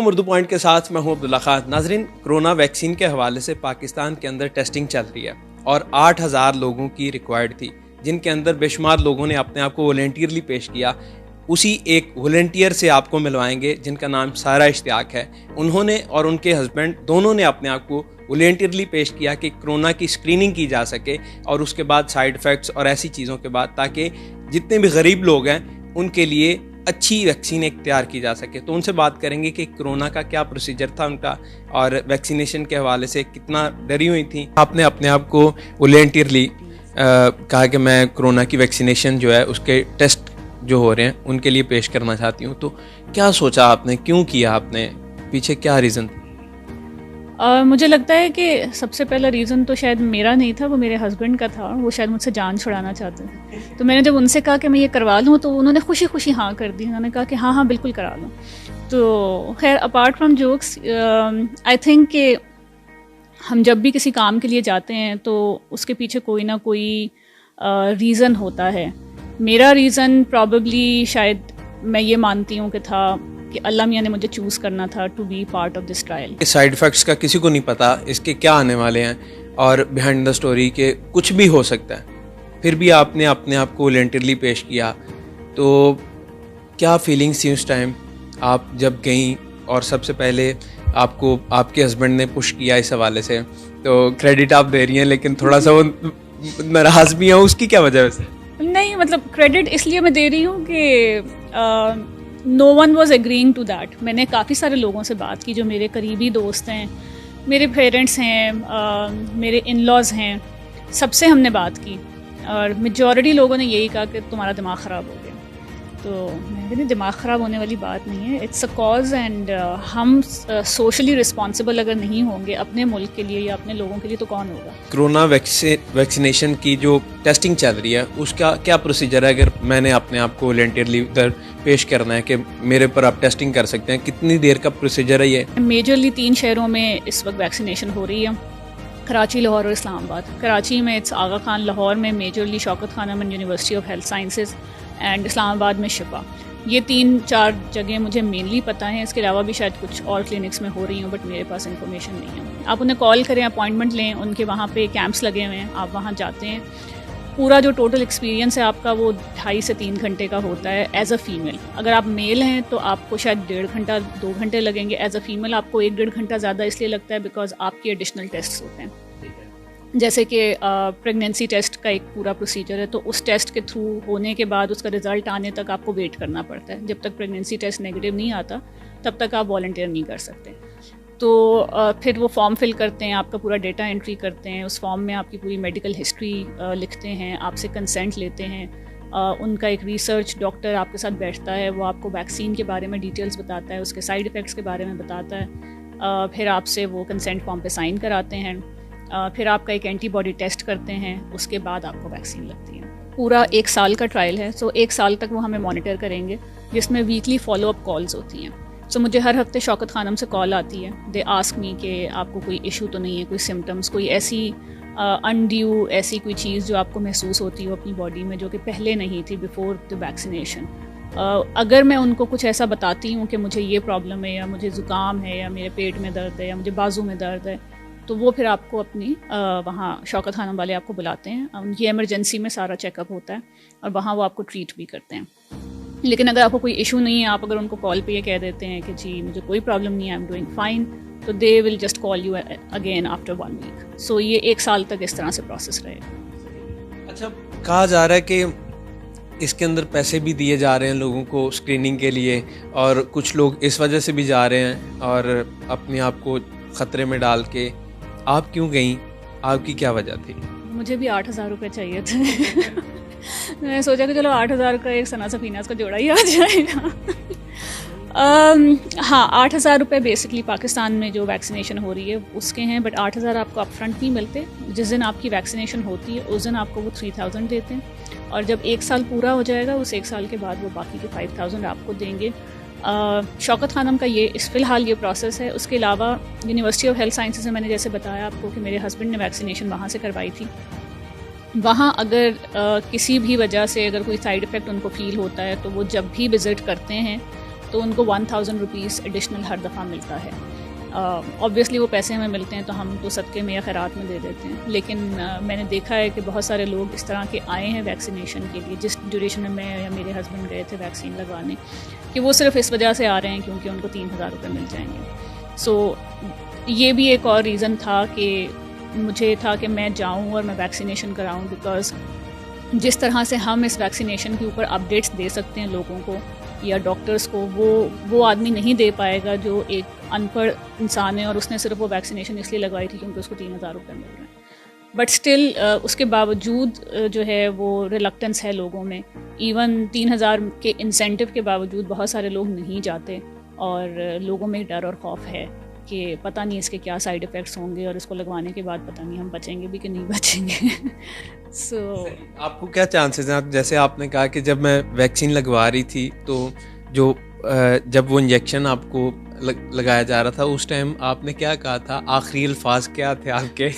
Urdu point के साथ मैं हूं अब्दुल्ला खान। नाजरीन, कोरोना वैक्सीन के हवाले से पाकिस्तान के अंदर टेस्टिंग चल रही है और 8,000 लोगों की रिक्वायर्ड थी, जिनके अंदर बेशुमार लोगों ने अपने आप को वॉलंटियरली पेश किया। उसी एक वॉलंटियर से आपको मिलवाएंगे जिनका नाम सारा इश्तियाक है। उन्होंने और उनके हस्बैंड दोनों ने अपने आप को वॉलंटियरली पेश किया कि कोरोना की स्क्रीनिंग की जा सके और उसके बाद साइड इफ़ेक्ट्स और ऐसी चीज़ों के बाद, ताकि जितने भी गरीब लोग हैं उनके लिए अच्छी वैक्सीन एक तैयार की जा सके। तो उनसे बात करेंगे कि कोरोना का क्या प्रोसीजर था उनका और वैक्सीनेशन के हवाले से कितना डरी हुई थी। आपने अपने आप को वॉलंटियरली कहा कि मैं कोरोना की वैक्सीनेशन जो है उसके टेस्ट जो हो रहे हैं उनके लिए पेश करना चाहती हूँ। तो क्या सोचा आपने, क्यों किया आपने, पीछे क्या रीज़न था? मुझे लगता है कि सबसे पहला रीज़न तो शायद मेरा नहीं था, वो मेरे हस्बैंड का था। वो शायद मुझसे जान छुड़ाना चाहते थे। तो मैंने जब उनसे कहा कि मैं ये करवा लूँ तो उन्होंने खुशी खुशी हाँ कर दी। उन्होंने कहा कि हाँ हाँ बिल्कुल करा लूँ। तो खैर, apart from jokes, I think कि हम जब भी किसी काम के लिए जाते हैं तो उसके पीछे कोई ना कोई रीज़न होता है। मेरा रीज़न प्रॉबेबली शायद मैं ये मानती हूँ कि था कि अल्लाह मियाँ ने मुझे चूज़ करना था to be part of this trial. Side effects का किसी को नहीं पता, इसके क्या आने वाले हैं और बिहाइंड द स्टोरी के कुछ भी हो सकता है। फिर भी आपने अपने आप को वॉलंटियरली पेश किया। तो क्या फीलिंग्स थी उस टाइम आप जब गई? और सबसे पहले आपको आपके हस्बैंड ने पुश किया इस हवाले से, तो क्रेडिट आप दे रही हैं लेकिन थोड़ा सा वो नाराज़ भी है, उसकी क्या वजह से? नहीं, मतलब क्रेडिट इसलिए मैं दे रही हूँ कि no one was agreeing to that. मैंने काफ़ी सारे लोगों से बात की जो मेरे करीबी दोस्त हैं, मेरे पेरेंट्स हैं, मेरे इन लॉज हैं, सबसे हमने बात की और मेजॉरिटी लोगों ने यही कहा कि तुम्हारा दिमाग ख़राब हो गया। तो मैं कहती दिमाग ख़राब होने वाली बात नहीं है, इट्स अ कॉज। एंड हम सोशली रिस्पॉन्सिबल अगर नहीं होंगे अपने मुल्क के लिए या अपने लोगों के लिए तो कौन होगा? कोरोना वैक्सीनेशन की जो टेस्टिंग चल रही है उसका क्या प्रोसीजर है? अगर मैंने अपने आप को वॉलंटियरली उधर पेश करना है कि मेरे पर आप टेस्टिंग कर सकते हैं, कितनी देर का प्रोसीजर है ये? मेजरली 3 शहरों में इस वक्त वैक्सीनेशन हो रही है, कराची, लाहौर और इस्लामाबाद। कराची में इट्स आगा खान, लाहौर में majorly Shaukat Khan Aman university of health sciences and Islamabad में शिफा। ये 3-4 जगह मुझे मेनली पता है। इसके अलावा भी शायद कुछ और क्लिनिक्स में हो रही हूँ, बट मेरे पास इंफॉर्मेशन नहीं है। आप उन्हें कॉल करें, अपॉइंटमेंट लें, उनके वहाँ पे कैंप्स लगे हुए हैं, आप वहाँ जाते हैं। पूरा जो टोटल एक्सपीरियंस है आपका वो 2.5 से 3 घंटे का होता है एज अ फ़ीमेल। अगर आप मेल हैं तो आपको शायद 1.5 घंटा 2 घंटे लगेंगे। एज अ फ़ीमेल आपको 1-1.5 घंटा ज़्यादा इसलिए लगता है बिकॉज आपके एडिशनल टेस्ट होते हैं, जैसे कि प्रेगनेंसी टेस्ट का एक पूरा प्रोसीजर है। तो उस टेस्ट के थ्रू होने के बाद उसका रिज़ल्ट आने तक आपको वेट करना पड़ता है। जब तक प्रेगनेंसी टेस्ट नेगेटिव नहीं आता तब तक आप वॉलंटियर नहीं कर सकते। तो फिर वो फॉर्म फिल करते हैं, आपका पूरा डेटा एंट्री करते हैं। उस फॉर्म में आपकी पूरी मेडिकल हिस्ट्री लिखते हैं, आपसे कंसेंट लेते हैं। उनका एक रिसर्च डॉक्टर आपके साथ बैठता है, वो आपको वैक्सीन के बारे में डिटेल्स बताता है, उसके साइड इफ़ेक्ट्स के बारे में बताता है। फिर आपसे वो कंसेंट फॉर्म पे साइन कराते हैं। फिर आपका एक एंटीबॉडी टेस्ट करते हैं, उसके बाद आपको वैक्सीन लगती है। पूरा 1 साल का ट्रायल है। सो 1 साल तक वो हमें मॉनिटर करेंगे, जिसमें वीकली फॉलोअप कॉल्स होती हैं। सो मुझे हर हफ्ते शौकत खानम से कॉल आती है। दे आस्क मी कि आपको कोई इशू तो नहीं है, कोई सिम्टम्स, कोई ऐसी अनड्यू ऐसी कोई चीज़ जो आपको महसूस होती हो अपनी बॉडी में जो कि पहले नहीं थी बिफोर द वैक्सीनेशन। अगर मैं उनको कुछ ऐसा बताती हूँ कि मुझे ये प्रॉब्लम है या मुझे ज़ुकाम है या मेरे पेट में दर्द है या मुझे बाजू में दर्द है, तो वो फिर आपको अपनी वहाँ शौकत खानम वाले आपको बुलाते हैं। उनकी एमरजेंसी में सारा चेकअप होता है और वहाँ वो आपको ट्रीट भी करते हैं। लेकिन अगर आपको कोई इशू नहीं है, आप अगर उनको कॉल पे ये कह देते हैं कि जी मुझे कोई प्रॉब्लम नहीं है, आई एम डूइंग फाइन, तो they will just call you again after 1 week. सो ये 1 साल तक इस तरह से प्रोसेस रहेगा। अच्छा, कहा जा रहा है कि इसके अंदर पैसे भी दिए जा रहे हैं लोगों को स्क्रीनिंग के लिए, और कुछ लोग इस वजह से भी जा रहे हैं और अपने आप को ख़तरे में डाल के। आप क्यों गई? आपकी क्या वजह थी? मुझे भी 8,000 रुपये चाहिए थे। मैंने सोचा कि चलो 8,000 का एक सना सफीनास का जोड़ा ही आ जाएगा। हाँ, 8,000 रुपये बेसिकली पाकिस्तान में जो वैक्सीनेशन हो रही है उसके हैं, बट 8,000 आपको अपफ्रंट नहीं मिलते। जिस दिन आपकी वैक्सीनेशन होती है उस दिन आपको वो 3,000 देते हैं, और जब 1 साल पूरा हो जाएगा उस 1 साल के बाद वो बाकी के 5,000 आपको देंगे। शौकत खानम का ये फ़िलहाल ये प्रोसेस है। उसके अलावा यूनिवर्सिटी ऑफ हेल्थ साइंसेज में मैंने जैसे बताया आपको कि मेरे हस्बैंड ने वैक्सीनेशन वहाँ से करवाई थी। वहाँ अगर किसी भी वजह से अगर कोई साइड इफ़ेक्ट उनको फ़ील होता है तो वो जब भी विज़िट करते हैं तो उनको 1000 रुपीज़ एडिशनल हर दफ़ा मिलता है। ऑब्वियसली वो पैसे हमें मिलते हैं तो हम तो सदक़े में या खैरात में दे देते हैं, लेकिन मैंने देखा है कि बहुत सारे लोग इस तरह के आए हैं वैक्सीनेशन के लिए, जिस ड्यूरेशन में मैं या मेरे हस्बैंड गए थे वैक्सीन लगवाने, कि वो सिर्फ इस वजह से आ रहे हैं क्योंकि उनको 3000 रुपये मिल जाएंगे। सो ये भी एक और रीज़न था कि मुझे था कि मैं जाऊँ और मैं वैक्सीनेशन कराऊँ, बिकॉज़ जिस तरह से हम इस वैक्सीनेशन के ऊपर अपडेट्स दे सकते हैं लोगों को या डॉक्टर्स को, वो आदमी नहीं दे पाएगा जो एक अनपढ़ इंसान है और उसने सिर्फ वो वैक्सीनेशन इसलिए लगवाई थी क्योंकि उसको 3000 रुपये मिल रहे हैं। बट स्टिल उसके बावजूद जो है वो रिलक्टेंस है लोगों में। इवन 3000 के इंसेंटिव के बावजूद बहुत सारे लोग नहीं जाते और लोगों में डर और खौफ है कि पता नहीं इसके क्या साइड इफ़ेक्ट्स होंगे और इसको लगवाने के बाद पता नहीं हम बचेंगे भी कि नहीं बचेंगे। आपको क्या चांसेस हैं, जैसे आपने कहा कि जब मैं वैक्सीन लगवा रही थी तो जब वो इंजेक्शन आपको लगाया जा रहा था उस टाइम आपने क्या कहा था, आखिरी अल्फाज क्या थे आपके?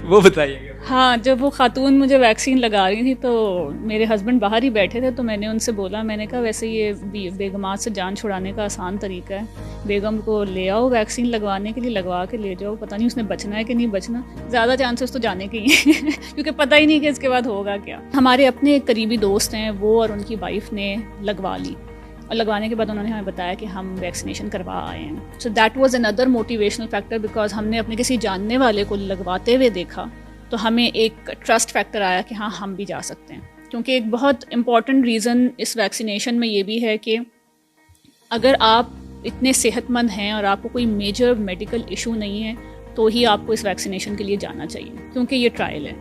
वो बताइएगा। हाँ, जब वो खातून मुझे वैक्सीन लगा रही थी तो मेरे हस्बैंड बाहर ही बैठे थे, तो मैंने उनसे बोला, मैंने कहा वैसे ये बेगमात से जान छुड़ाने का आसान तरीका है, बेगम को ले आओ वैक्सीन लगवाने के लिए, लगवा के ले जाओ, पता नहीं उसने बचना है कि नहीं बचना, ज़्यादा चांसेस तो जाने के ही हैं क्योंकि पता ही नहीं कि इसके बाद होगा क्या। हमारे अपने एक करीबी दोस्त हैं, वो और उनकी वाइफ ने लगवा ली और लगवाने के बाद उन्होंने हमें बताया कि हम वैक्सीनेशन करवा आए हैं। So that was another motivational factor, because हमने अपने किसी जानने वाले को लगवाते हुए देखा तो हमें एक ट्रस्ट फैक्टर आया कि हाँ हम भी जा सकते हैं। क्योंकि एक बहुत इंपॉर्टेंट रीज़न इस वैक्सीनेशन में ये भी है कि अगर आप इतने सेहतमंद हैं और आपको कोई मेजर मेडिकल इशू नहीं है तो ही आपको इस वैक्सीनेशन के लिए जाना चाहिए, क्योंकि ये ट्रायल है।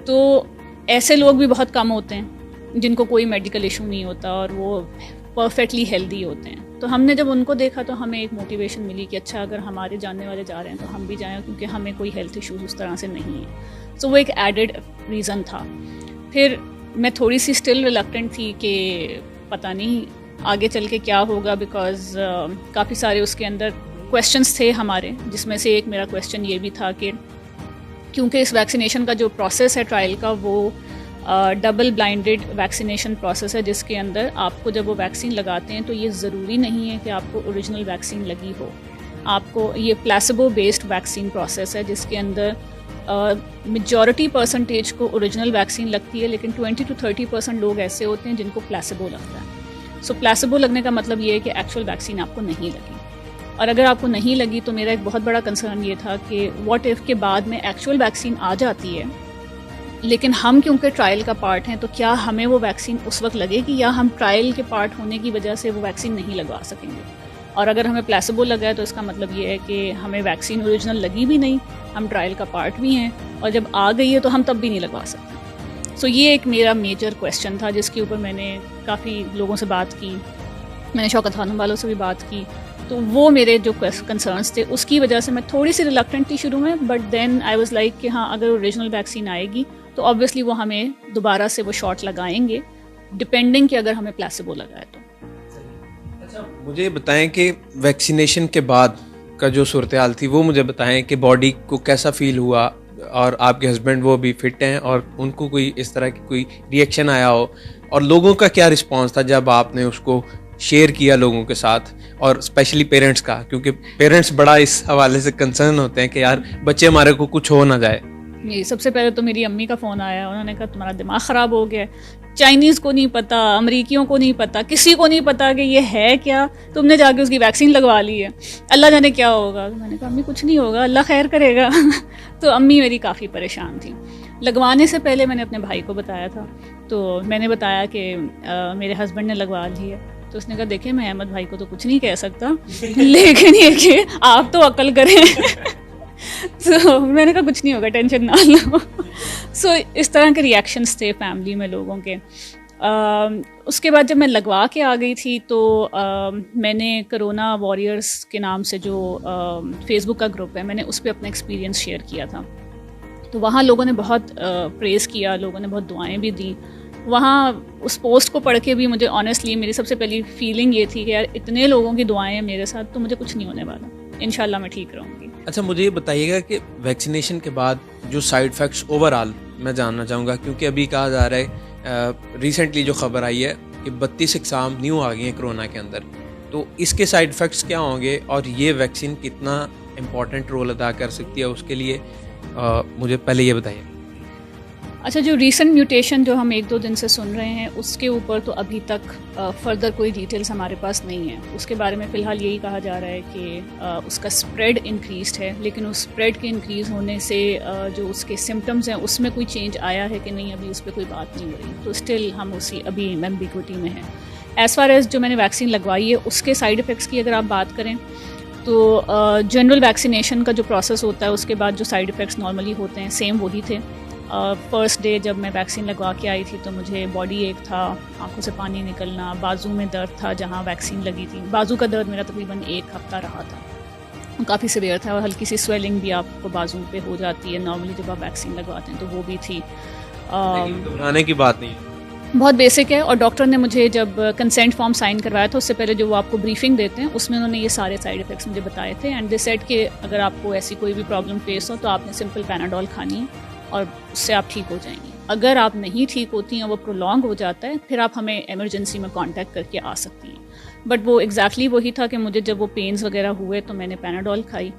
तो ऐसे लोग भी बहुत कम होते हैं जिनको कोई मेडिकल इशू नहीं होता और वो परफेक्टली हेल्दी होते हैं। तो हमने जब उनको देखा तो हमें एक मोटिवेशन मिली कि अच्छा अगर हमारे जानने वाले जा रहे हैं तो हम भी जाएं, क्योंकि हमें कोई हेल्थ इश्यूज उस तरह से नहीं है। सो वो एक एडेड रीज़न था। फिर मैं थोड़ी सी स्टिल रिलक्टेंट थी कि पता नहीं आगे चल के क्या होगा, बिकॉज काफ़ी सारे उसके अंदर क्वेश्चंस थे हमारे, जिसमें से एक मेरा क्वेश्चन ये भी था कि क्योंकि इस वैक्सीनेशन का जो प्रोसेस है ट्रायल का वो डबल ब्लाइंडेड वैक्सीनेशन प्रोसेस है, जिसके अंदर आपको जब वो वैक्सीन लगाते हैं तो ये ज़रूरी नहीं है कि आपको ओरिजिनल वैक्सीन लगी हो। आपको ये प्लेसिबो बेस्ड वैक्सीन प्रोसेस है जिसके अंदर मेजॉरिटी परसेंटेज को ओरिजिनल वैक्सीन लगती है, लेकिन 20 to 30% लोग ऐसे होते हैं जिनको प्लेसिबो लगता है। सो प्लेसिबो लगने का मतलब ये है कि एक्चुअल वैक्सीन आपको नहीं लगी। और अगर आपको नहीं लगी तो मेरा एक बहुत बड़ा कंसर्न ये था कि व्हाट इफ़ के बाद में एक्चुअल वैक्सीन आ जाती है, लेकिन हम क्योंकि ट्रायल का पार्ट हैं तो क्या हमें वो वैक्सीन उस वक्त लगेगी या हम ट्रायल के पार्ट होने की वजह से वो वैक्सीन नहीं लगवा सकेंगे। और अगर हमें प्लेसिबो लगा है तो इसका मतलब ये है कि हमें वैक्सीन ओरिजिनल लगी भी नहीं, हम ट्रायल का पार्ट भी हैं, और जब आ गई है तो हम तब भी नहीं लगवा सकते। सो ये एक मेरा मेजर क्वेश्चन था जिसके ऊपर मैंने काफ़ी लोगों से बात की, मैंने शौकत खानम वालों से भी बात की। तो वो मेरे जो कंसर्न्स थे उसकी वजह से मैं थोड़ी सी रिलक्टेंट थी शुरू में, but then I was like कि हाँ अगर ओरिजिनल वैक्सीन आएगी तो ऑब्वियसली वो हमें दोबारा से वो शॉट लगाएंगे, डिपेंडिंग कि अगर हमें प्लेसिबो लगा है तो। अच्छा, मुझे बताएं कि वैक्सीनेशन के बाद का जो सूरत हाल थी वो मुझे बताएं कि बॉडी को कैसा फील हुआ, और आपके हस्बैंड वो भी फिट हैं और उनको कोई इस तरह की कोई रिएक्शन आया हो, और लोगों का क्या रिस्पॉन्स था जब आपने उसको शेयर किया लोगों के साथ, और स्पेशली पेरेंट्स का, क्योंकि पेरेंट्स बड़ा इस हवाले से कंसर्न होते हैं कि यार बच्चे हमारे को कुछ हो ना जाए। ये सबसे पहले तो मेरी अम्मी का फ़ोन आया, उन्होंने कहा तुम्हारा दिमाग ख़राब हो गया, चाइनीज़ को नहीं पता, अमरीकियों को नहीं पता, किसी को नहीं पता कि ये है क्या, तुमने जाके उसकी वैक्सीन लगवा ली है, अल्लाह जाने क्या होगा। मैंने कहा अम्मी कुछ नहीं होगा, अल्लाह खैर करेगा तो अम्मी मेरी काफ़ी परेशान थी। लगवाने से पहले मैंने अपने भाई को बताया था, तो मैंने बताया कि मेरे हस्बैंड ने लगवा ली है, तो उसने कहा देखें मैं अहमद भाई को तो कुछ नहीं कह सकता लेकिन ये कि आप तो अकल करें तो मैंने कहा कुछ नहीं होगा, टेंशन ना लो। सो इस तरह के रिएक्शंस थे फैमिली में लोगों के। उसके बाद जब मैं लगवा के आ गई थी तो मैंने कोरोना वॉरियर्स के नाम से जो फेसबुक का ग्रुप है, मैंने उस पर अपना एक्सपीरियंस शेयर किया था। तो वहाँ लोगों ने बहुत प्रेज़ किया, लोगों ने बहुत दुआएं भी दी। वहाँ उस पोस्ट को पढ़ के भी मुझे ऑनेस्टली मेरी सबसे पहली फीलिंग ये थी कि यार इतने लोगों की दुआएं हैं मेरे साथ, तो मुझे कुछ नहीं होने वाला, इंशाल्लाह मैं ठीक रहूँगी। अच्छा, मुझे ये बताइएगा कि वैक्सीनेशन के बाद जो साइड इफ़ेक्ट्स ओवरऑल मैं जानना चाहूँगा, क्योंकि अभी कहा जा रहा है रिसेंटली जो खबर आई है कि 32 इकसाम न्यू आ गई हैं कोरोना के अंदर, तो इसके साइड इफ़ेक्ट्स क्या होंगे और ये वैक्सीन कितना इम्पोर्टेंट रोल अदा कर सकती है, उसके लिए मुझे पहले ये बताइए। अच्छा, जो रीसेंट म्यूटेशन जो हम 1-2 दिन से सुन रहे हैं उसके ऊपर तो अभी तक फर्दर कोई डिटेल्स हमारे पास नहीं है। उसके बारे में फ़िलहाल यही कहा जा रहा है कि उसका स्प्रेड इंक्रीज़ड है, लेकिन उस स्प्रेड के इंक्रीज़ होने से जो उसके सिम्टम्स हैं उसमें कोई चेंज आया है कि नहीं, अभी उस पर कोई बात नहीं हो रही। तो स्टिल हम उसी अभी एम्बिग्विटी में हैं। एज़ फार एज़ जो मैंने वैक्सीन लगवाई है उसके साइड इफ़ेक्ट्स की अगर आप बात करें तो जनरल वैक्सीनेशन का जो प्रोसेस होता है उसके बाद जो साइड इफ़ेक्ट्स नॉर्मली होते हैं सेम वही थे। फ़र्स्ट डे जब मैं वैक्सीन लगवा के आई थी तो मुझे बॉडी एक था, आंखों से पानी निकलना, बाजू में दर्द था जहाँ वैक्सीन लगी थी। बाजू का दर्द मेरा तकरीबन 1 हफ़्ता रहा था, काफ़ी सीवियर था, और हल्की सी स्वेलिंग भी आपको बाजू पे हो जाती है नॉर्मली जब आप वैक्सीन लगवाते हैं, तो वो भी थी। घबराने की बात नहीं है, बहुत बेसिक है। और डॉक्टर ने मुझे जब कंसेंट फॉर्म साइन करवाया था उससे पहले जो वो आपको ब्रीफिंग देते हैं उसमें उन्होंने ये सारे साइड इफ़ेक्ट्स मुझे बताए थे। एंड दे सेड कि अगर आपको ऐसी कोई भी प्रॉब्लम फेस हो तो आपने सिंपल पैनाडोल खानी है और उससे आप ठीक हो जाएंगी। अगर आप नहीं ठीक होती हैं, वो प्रोलॉन्ग हो जाता है, फिर आप हमें इमरजेंसी में कांटेक्ट करके आ सकती हैं। बट वो एग्जैक्टली वही था कि मुझे जब वो पेन्स वगैरह हुए तो मैंने पैनाडोल खाई,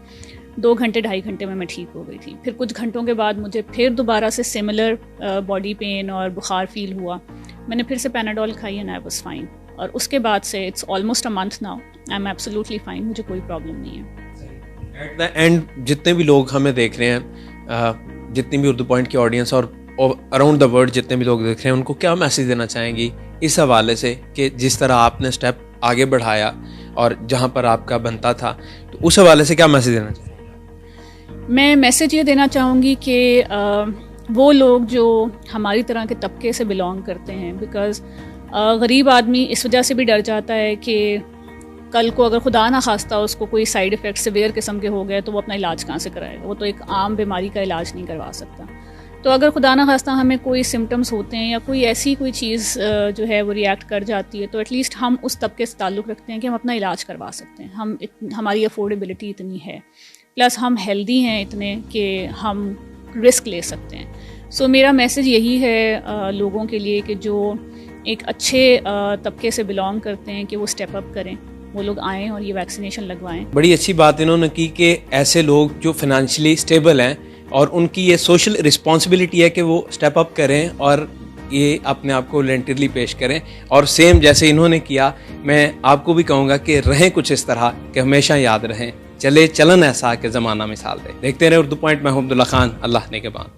2 घंटे 2.5 घंटे में मैं ठीक हो गई थी। फिर कुछ घंटों के बाद मुझे फिर दोबारा से सिमिलर बॉडी पेन और बुखार फील हुआ, मैंने फिर से पैनाडोल खाई एंड आई वाज फाइन। और उसके बाद से it's almost a month now, I am absolutely fine, मुझे कोई प्रॉब्लम नहीं है। एट द एंड जितने भी लोग हमें देख रहे हैं, जितनी भी उर्दू पॉइंट की ऑडियंस और अराउंड द वर्ल्ड जितने भी लोग देख रहे हैं, उनको क्या मैसेज देना चाहेंगी इस हवाले से कि जिस तरह आपने स्टेप आगे बढ़ाया और जहाँ पर आपका बनता था, तो उस हवाले से क्या मैसेज देना चाहेंगे? मैं मैसेज ये देना चाहूँगी कि वो लोग जो हमारी तरह के तबके से बिलोंग करते हैं, बिकॉज़ गरीब आदमी इस वजह से भी डर जाता है कि कल को अगर खुदा ना खास्ता उसको कोई साइड इफ़ेक्ट सिवियर किस्म के हो गए तो वो अपना इलाज कहाँ से कराएगा, वो तो एक आम बीमारी का इलाज नहीं करवा सकता। तो अगर खुदा ना खास्ता हमें कोई सिम्टम्स होते हैं या कोई ऐसी कोई चीज़ जो है वो रिएक्ट कर जाती है, तो एटलीस्ट हम उस तबके से ताल्लुक़ रखते हैं कि हम अपना इलाज करवा सकते हैं। हमारी अफोर्डेबिलिटी इतनी है, प्लस हम हेल्दी हैं इतने कि हम रिस्क ले सकते हैं। सो मेरा मैसेज यही है लोगों के लिए कि जो एक अच्छे तबके से बिलोंग करते हैं कि वो स्टेप अप करें, वो लोग आएँ और ये वैक्सीनेशन लगवाएं। बड़ी अच्छी बात इन्होंने की कि ऐसे लोग जो फाइनेंशियली स्टेबल हैं और उनकी ये सोशल रिस्पॉन्सिबिलिटी है कि वो स्टेप अप करें और ये अपने आप को वॉलंटियरली पेश करें। और सेम जैसे इन्होंने किया, मैं आपको भी कहूँगा कि रहें कुछ इस तरह कि हमेशा याद रहें, चले चलन ऐसा कि ज़माना मिसाल दे। देखते रहे उर्दू पॉइंट। मैं हूं अब्दुल्ला खान, अल्लाह ने के बाद।